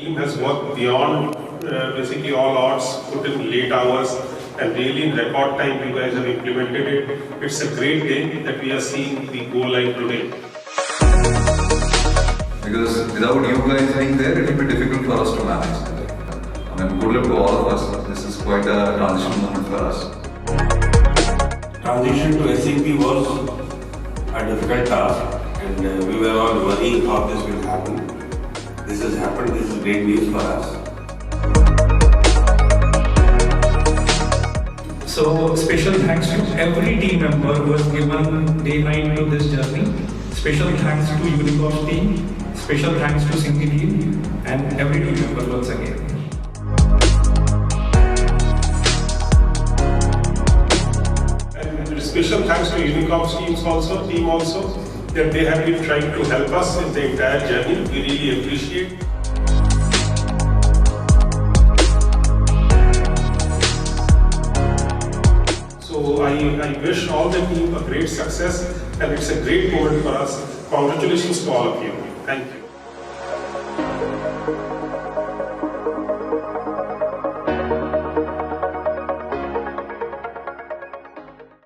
team has worked beyond basically all odds, put in late hours, and really in record time you guys have implemented it. It's a great day that we are seeing the go live today. Because without you guys being there, it will be difficult for us to manage. I mean, good luck to all of us. This is quite a transition moment for us. Transition to SAP was a difficult task, and we were all worrying how this will happen. This has happened. This is great news for us. So special thanks to every team member who has given day night to this journey. Special thanks to Uneecops team. Special thanks to Sync team and every team member once again. And special thanks to Uneecops team also that they have been trying to help us in the entire journey. We really appreciate. So I wish all the team a great success, and it's a great moment for us. Congratulations to all of you. Thank you.